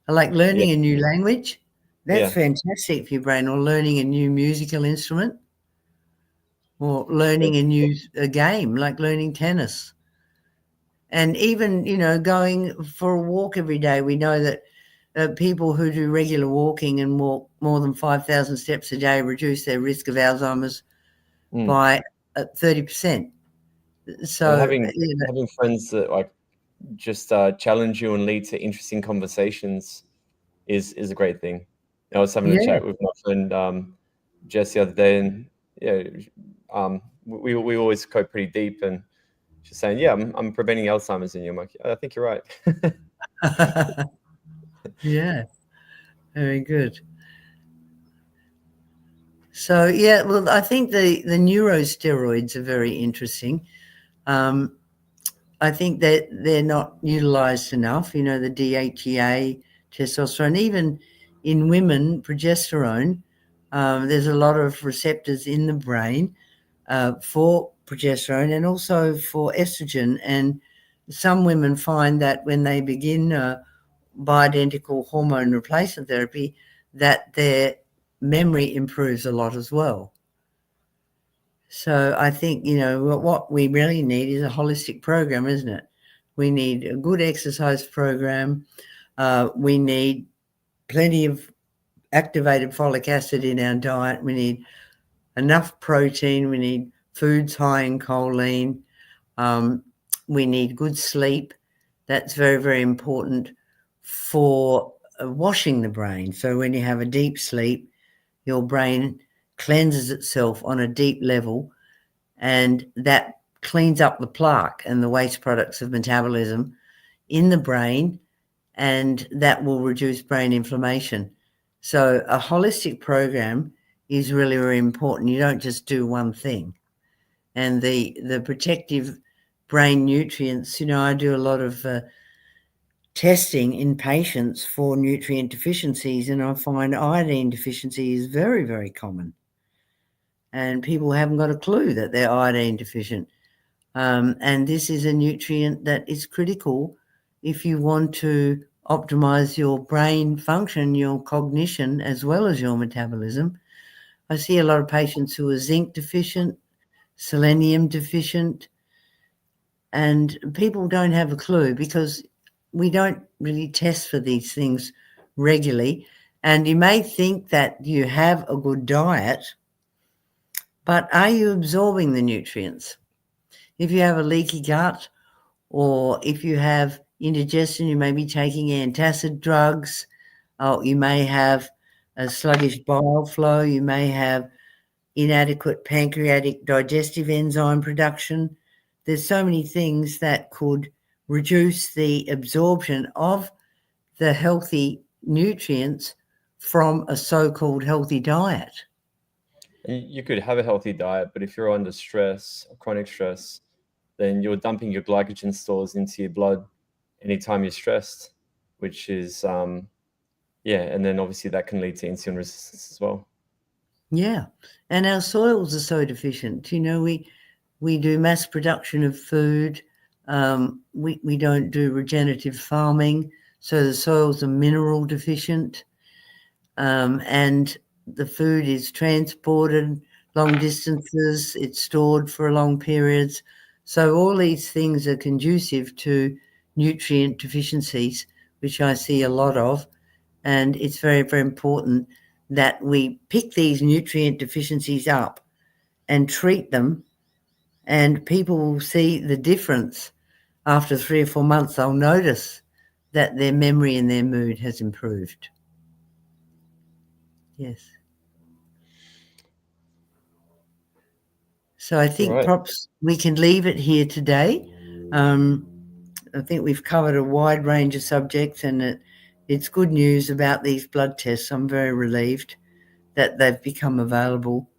like learning a new language, that's fantastic for your brain, or learning a new musical instrument, or learning a game, like learning tennis. And even, going for a walk every day. We know that people who do regular walking and walk more than 5,000 steps a day reduce their risk of Alzheimer's by 30%. So and having friends that just challenge you and lead to interesting conversations is a great thing. I was having a chat with my friend Jess the other day, and we always go pretty deep, and she's saying, I'm preventing Alzheimer's in you. I'm like, I think you're right. Yeah, very good. So, well, I think the neurosteroids are very interesting. I think that they're not utilized enough, the DHEA, testosterone, even in women, progesterone. There's a lot of receptors in the brain for progesterone and also for estrogen. And some women find that when they begin bioidentical hormone replacement therapy, that their memory improves a lot as well. So I think, what we really need is a holistic program, isn't it? We need a good exercise program. We need plenty of activated folic acid in our diet. We need enough protein. We need foods high in choline. We need good sleep. That's very, very important for washing the brain. So when you have a deep sleep, your brain cleanses itself on a deep level, and that cleans up the plaque and the waste products of metabolism in the brain, and that will reduce brain inflammation. So a holistic program is really, really important. You don't just do one thing. And the protective brain nutrients, I do a lot of testing in patients for nutrient deficiencies, and I find iodine deficiency is very, very common. And people haven't got a clue that they're iodine deficient. And this is a nutrient that is critical if you want to optimize your brain function, your cognition, as well as your metabolism. I see a lot of patients who are zinc deficient, selenium deficient, and people don't have a clue because we don't really test for these things regularly. And you may think that you have a good diet, but are you absorbing the nutrients? If you have a leaky gut, or if you have indigestion, you may be taking antacid drugs, or you may have a sluggish bile flow, you may have inadequate pancreatic digestive enzyme production. There's so many things that could reduce the absorption of the healthy nutrients from a so-called healthy diet. You could have a healthy diet, but if you're under stress, chronic stress, then you're dumping your glycogen stores into your blood anytime you're stressed, which is, and then obviously that can lead to insulin resistance as well. Yeah, and our soils are so deficient. You know, we do mass production of food. We don't do regenerative farming, so the soils are mineral deficient, and the food is transported long distances. It's stored for long periods. So all these things are conducive to nutrient deficiencies, which I see a lot of, and it's very, very important that we pick these nutrient deficiencies up and treat them, and people will see the difference. After 3 or 4 months, they'll notice that their memory and their mood has improved. Yes. So I think perhaps we can leave it here today. I think we've covered a wide range of subjects, and it's good news about these blood tests. I'm very relieved that they've become available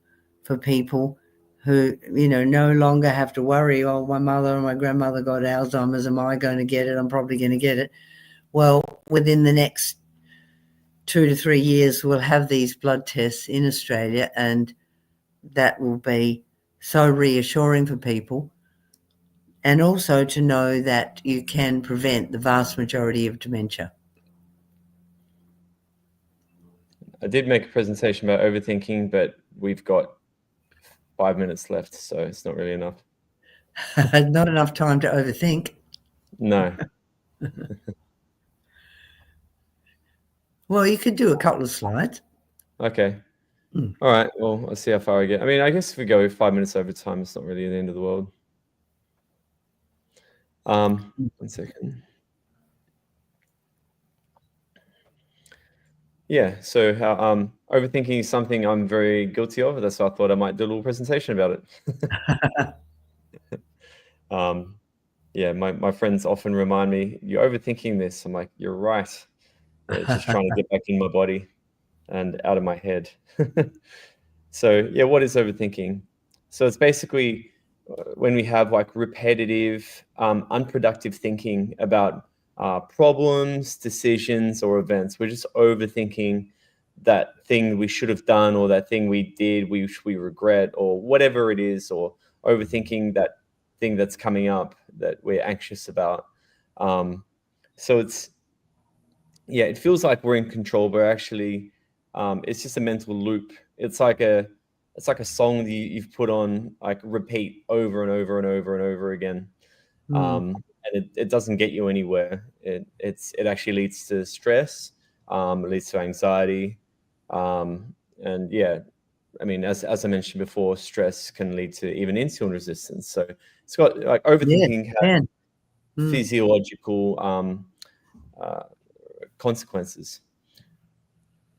for people who, no longer have to worry, oh, my mother and my grandmother got Alzheimer's, am I going to get it? I'm probably going to get it. Well, within the next 2 to 3 years, we'll have these blood tests in Australia, and that will be so reassuring for people, and also to know that you can prevent the vast majority of dementia. I did make a presentation about overthinking, but we've got 5 minutes left, so it's not really enough. Not enough time to overthink. No. Well, you could do a couple of slides. Okay. All right. Well, I'll see how far I get. I mean, I guess if we go 5 minutes over time, it's not really the end of the world. 1 second. Yeah. So overthinking is something I'm very guilty of. That's why I thought I might do a little presentation about it. Yeah. My friends often remind me, "You're overthinking this." I'm like, "You're right." Just trying to get back in my body and out of my head. So yeah, what is overthinking? So it's basically when we have like repetitive, unproductive thinking about problems, decisions, or events. We're just overthinking that thing we should have done, or that thing we did, we regret, or whatever it is, or overthinking that thing that's coming up that we're anxious about. So it feels like we're in control, but actually it's just a mental loop. It's like a song that you've put on like repeat over and over and over and over again. And it doesn't get you anywhere. It actually leads to stress, it leads to anxiety. And yeah, I mean, as I mentioned before, stress can lead to even insulin resistance. So it's got like overthinking has physiological consequences.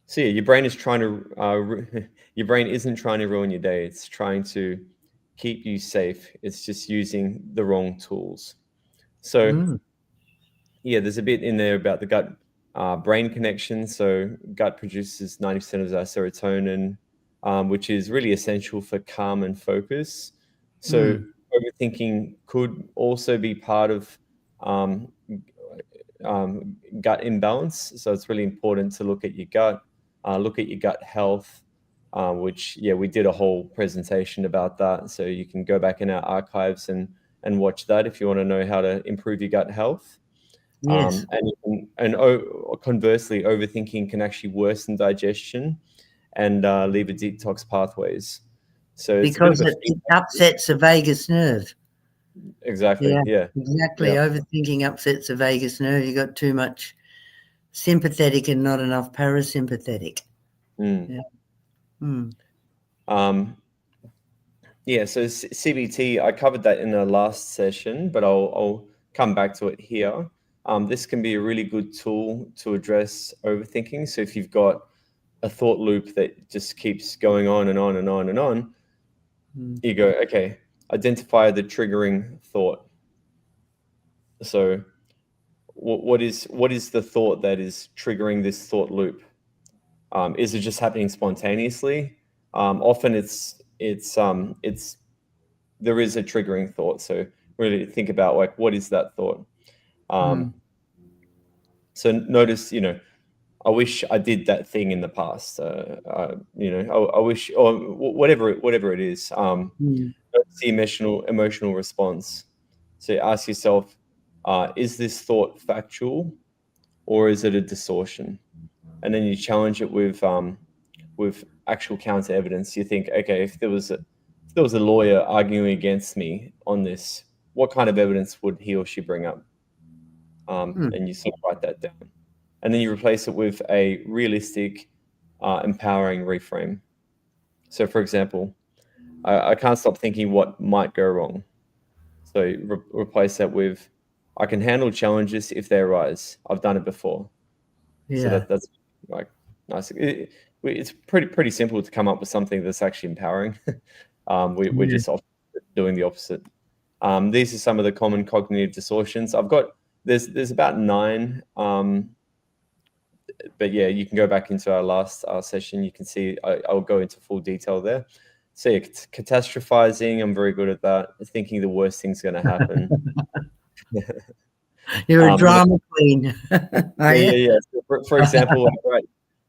So yeah, your brain isn't trying to ruin your day. It's trying to keep you safe. It's just using the wrong tools. So yeah, there's a bit in there about the gut brain connection. So gut produces 90% of our serotonin, which is really essential for calm and focus. So overthinking could also be part of gut imbalance. So it's really important to look at your gut, look at your gut health, which we did a whole presentation about that. So you can go back in our archives and watch that if you want to know how to improve your gut health. Yes. Conversely, overthinking can actually worsen digestion and leave a detox pathways. So it's a bit Because of a it upsets the vagus nerve. exactly, yeah, exactly. yeah. Overthinking upsets the vagus nerve. You got too much sympathetic and not enough parasympathetic. Mm. Yeah. Yeah, so CBT, I covered that in the last session, but I'll come back to it here. This can be a really good tool to address overthinking. So if you've got a thought loop that just keeps going on and on and on and on, you go, okay, identify the triggering thought. So what is the thought that is triggering this thought loop? Is it just happening spontaneously? Often it's there is a triggering thought. So really think about like, what is that thought? So notice, I wish I did that thing in the past. I wish, or whatever it is. Notice the emotional response. So ask yourself, is this thought factual, or is it a distortion? And then you challenge it with actual counter evidence. You think, okay, if there was a lawyer arguing against me on this, what kind of evidence would he or she bring up? And you sort of write that down. And then you replace it with a realistic, empowering reframe. So, for example, I can't stop thinking what might go wrong. So replace that with, I can handle challenges if they arise. I've done it before. Yeah. So that's like nice. It's pretty simple to come up with something that's actually empowering. We're just doing the opposite. These are some of the common cognitive distortions. There's about 9. But yeah, you can go back into our last session. You can see I'll go into full detail there. So yeah, catastrophizing, I'm very good at that. Thinking the worst thing's going to happen. You're a drama queen. Yeah. So for example,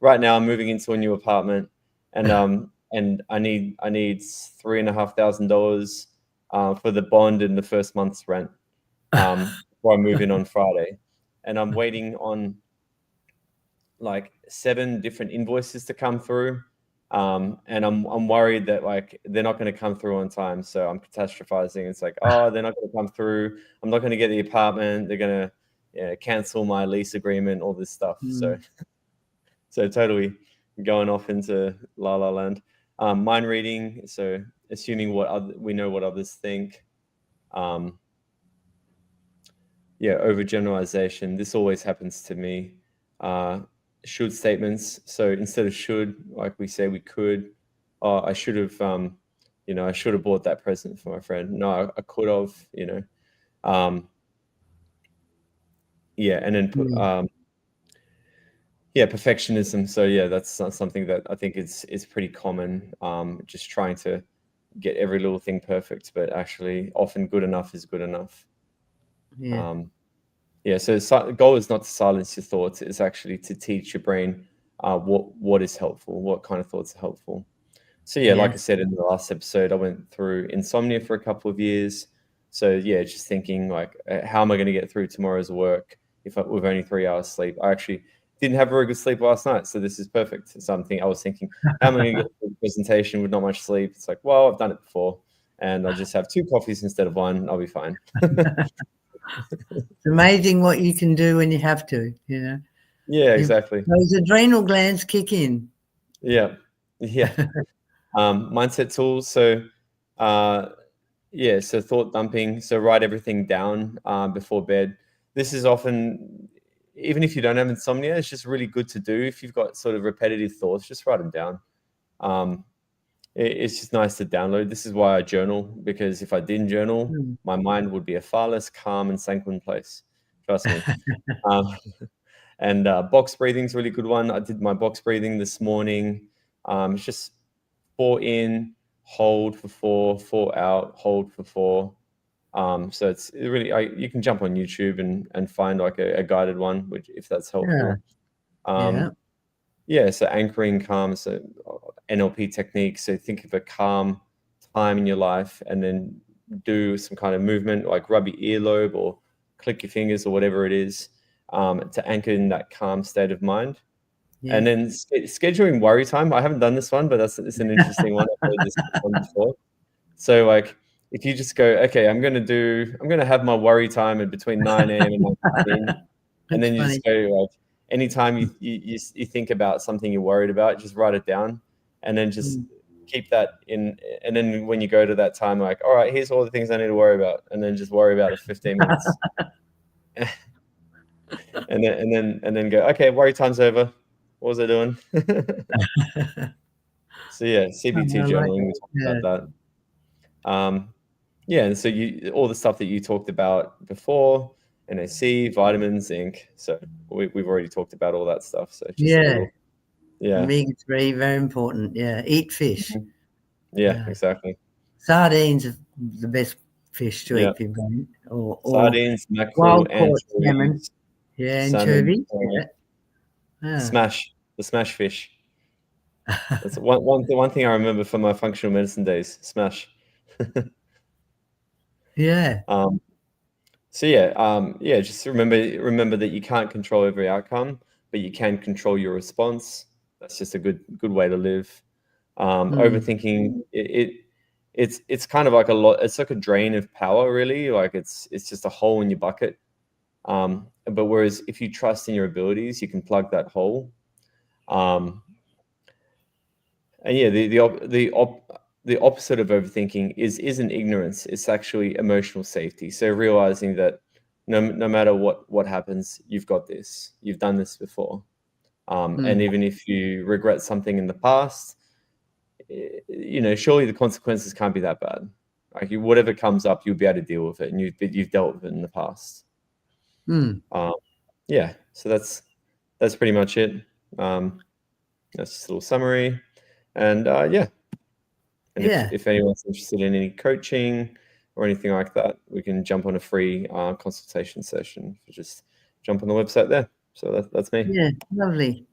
right now I'm moving into a new apartment, and I need $3,500 for the bond and the first month's rent before I move in on Friday, and I'm waiting on like 7 different invoices to come through, and I'm worried that like they're not going to come through on time. So I'm catastrophizing. It's like, oh, they're not going to come through. I'm not going to get the apartment. They're going to cancel my lease agreement. All this stuff. So totally going off into la la land. Mind reading. So assuming we know what others think. Overgeneralization. This always happens to me. Should statements. So instead of should, like we say we could, I should have, I should have bought that present for my friend. No, I could have, and then put, perfectionism. So yeah, that's something that I think is pretty common. Just trying to get every little thing perfect, but actually often good enough is good enough. So the goal is not to silence your thoughts. It's actually to teach your brain what is helpful, what kind of thoughts are helpful. So like I said in the last episode, I went through insomnia for a couple of years. So just thinking like, how am I going to get through tomorrow's work with only 3 hours sleep? I actually didn't have very good sleep last night, so this is perfect. I was thinking, how am I going to get through the presentation with not much sleep? It's like, well, I've done it before, and I'll just have 2 coffees instead of 1. I'll be fine. It's amazing what you can do when you have to, Yeah, exactly. Those adrenal glands kick in. Yeah. Mindset tools. So, so thought dumping. So write everything down before bed. This is often, even if you don't have insomnia, it's just really good to do. If you've got sort of repetitive thoughts, just write them down. It's just nice to download. This is why I journal, because if I didn't journal, my mind would be a far less calm and sanguine place. Trust me. And box breathing is a really good one. I did my box breathing this morning. It's just 4 in, hold for 4, 4 out, hold for 4. So it's really, you can jump on YouTube and find like a guided one, which if that's helpful. So anchoring calm, so NLP technique. So think of a calm time in your life and then do some kind of movement, like rub your earlobe or click your fingers or whatever it is. to anchor in that calm state of mind. Yeah. And then scheduling worry time. I haven't done this one, but it's an interesting one. I've heard this one before. So like, if you just go, okay, I'm going to have my worry time in between 9 a.m. and 9:15, and then you just go like, anytime you think about something you're worried about, just write it down, and then just keep that in. And then when you go to that time, like, all right, here's all the things I need to worry about, and then just worry about it for 15 minutes, and then go, okay, worry time's over. What was I doing? So yeah, CBT journaling. We talked about that. Yeah, and so all the stuff that you talked about before, NAC, vitamins, zinc. So we've already talked about all that stuff. So just a little, omega-3, very important. Yeah, eat fish. Yeah, exactly. Sardines are the best fish to eat for your brain. Or sardines, mackerel, wild-caught salmon. Yeah, anchovy. Smash fish. That's one thing I remember from my functional medicine days. Smash. Yeah. So just remember that you can't control every outcome, but you can control your response. That's just a good way to live. Overthinking, it's kind of like it's like a drain of power, really. Like it's just a hole in your bucket. But whereas if you trust in your abilities, you can plug that hole. And yeah, the opposite of overthinking isn't ignorance. It's actually emotional safety. So realizing that no matter what happens, you've got this. You've done this before. And even if you regret something in the past, surely the consequences can't be that bad. Like whatever comes up, you'll be able to deal with it, and you've dealt with it in the past. Yeah. So that's pretty much it. That's just a little summary. And if anyone's interested in any coaching or anything like that, we can jump on a free consultation session. Just jump on the website there. So that's me. Yeah, lovely.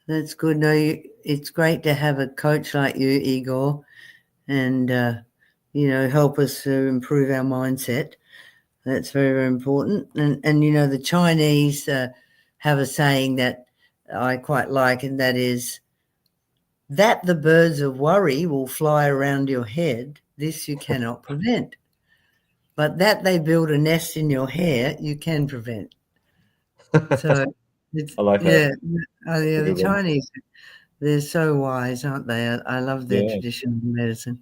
That's good. No, it's great to have a coach like you, Igor, and help us to improve our mindset. That's very, very important. And the Chinese have a saying that I quite like, and that is, that the birds of worry will fly around your head, this you cannot prevent. But that they build a nest in your hair, you can prevent. So I like that. Yeah, the Chinese, they're so wise, aren't they? I love their traditional medicine.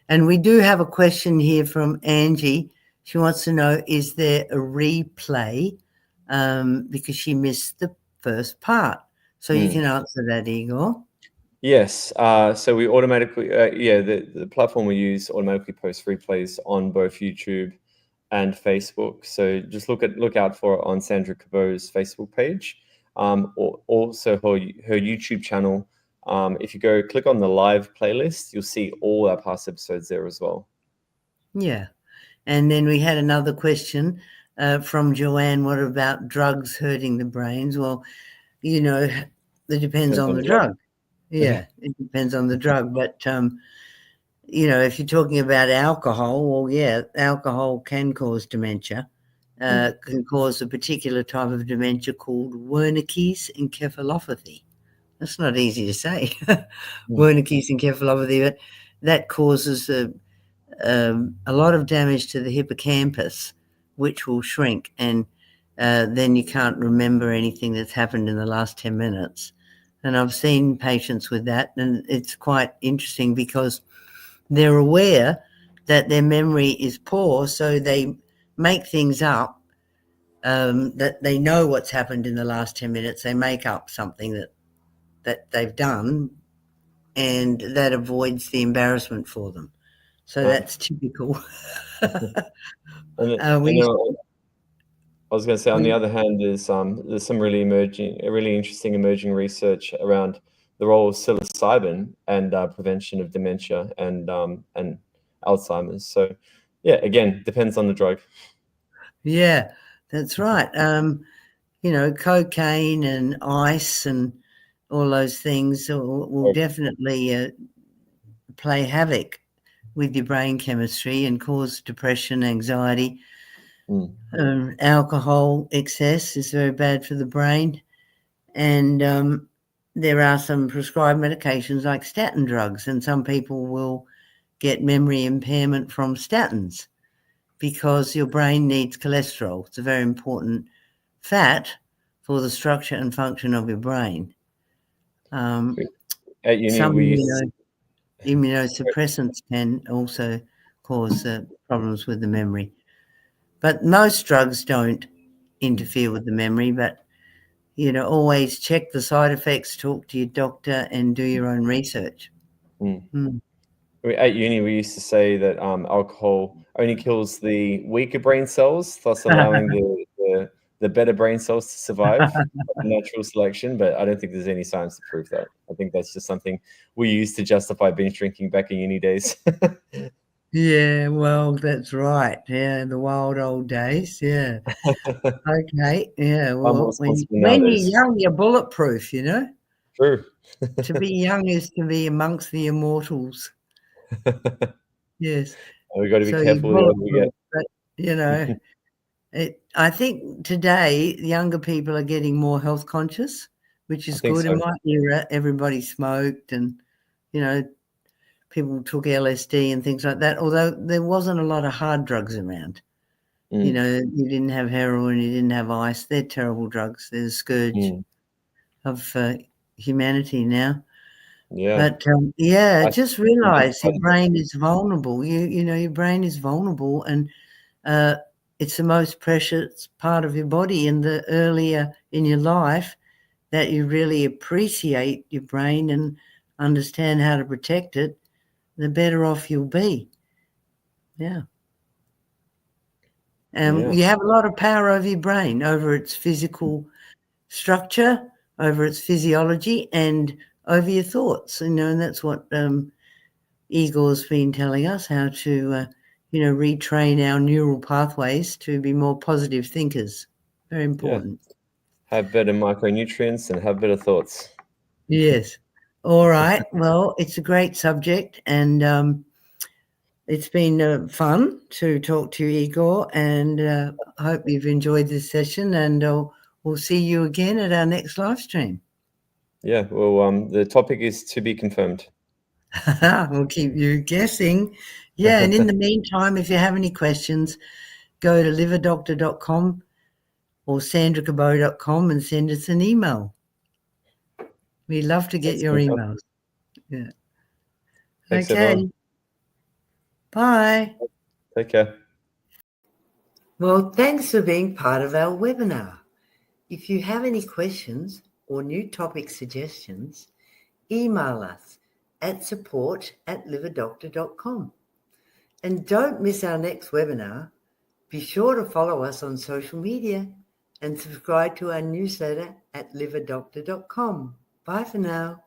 And we do have a question here from Angie. She wants to know, is there a replay? Because she missed the first part. So you can answer that, Igor. Yes. So we automatically, the platform we use automatically posts replays on both YouTube and Facebook. So just look out for it on Sandra Cabot's Facebook page, or also her YouTube channel. If you go click on the live playlist, you'll see all our past episodes there as well. Yeah. And then we had another question from Joanne. What about drugs hurting the brains? Well, it depends on the drug. Yeah, it depends on the drug. But, if you're talking about alcohol, well, yeah, alcohol can cause dementia, can cause a particular type of dementia called Wernicke's encephalopathy. That's not easy to say, Wernicke's encephalopathy, but that causes a lot of damage to the hippocampus, which will shrink, and then you can't remember anything that's happened in the last 10 minutes. And I've seen patients with that, and it's quite interesting because they're aware that their memory is poor, so they make things up, that they know what's happened in the last 10 minutes. They make up something that they've done, and that avoids the embarrassment for them. So that's typical. I was going to say, on the other hand, there's some really interesting emerging research around the role of psilocybin and prevention of dementia and Alzheimer's. So, yeah, again, depends on the drug. Yeah, that's right. Cocaine and ice and all those things will definitely play havoc with your brain chemistry and cause depression, anxiety. Alcohol excess is very bad for the brain. And there are some prescribed medications like statin drugs, and some people will get memory impairment from statins because your brain needs cholesterol. It's a very important fat for the structure and function of your brain. At uni, Some we immunosuppressants can also cause problems with the memory. But most drugs don't interfere with the memory, but, always check the side effects, talk to your doctor, and do your own research. At uni, we used to say that alcohol only kills the weaker brain cells, thus allowing the better brain cells to survive natural selection. But I don't think there's any science to prove that. I think that's just something we used to justify binge drinking back in uni days. Yeah, well, that's right. Yeah, the wild old days. Yeah. Okay. Yeah. Well, when you're young, you're bulletproof, True. To be young is to be amongst the immortals. Yes. We got to be careful with what we get. But, I think today younger people are getting more health conscious, which is good. So. In my era, everybody smoked and, people took LSD and things like that, although there wasn't a lot of hard drugs around. You didn't have heroin, you didn't have ice. They're terrible drugs. They're the scourge of humanity now. Yeah. But, just realise your brain is vulnerable. Your brain is vulnerable, and it's the most precious part of your body. And the earlier in your life that you really appreciate your brain and understand how to protect it, the better off you'll be. Yeah. You have a lot of power over your brain, over its physical structure, over its physiology, and over your thoughts. And that's what Igor's been telling us, how to, retrain our neural pathways to be more positive thinkers. Very important. Yeah. Have better micronutrients and have better thoughts. Yes. All right. Well, it's a great subject, and it's been fun to talk to you, Igor, and I hope you've enjoyed this session, and we'll see you again at our next live stream. Yeah, well, the topic is to be confirmed. We'll keep you guessing. Yeah, and in the meantime, if you have any questions, go to liverdoctor.com or sandracabot.com and send us an email. We love to get your emails. Yeah. Thanks, okay. everyone. Bye. Take care. Well, thanks for being part of our webinar. If you have any questions or new topic suggestions, email us at support@liverdoctor.com. And don't miss our next webinar. Be sure to follow us on social media and subscribe to our newsletter at liverdoctor.com. Bye for now.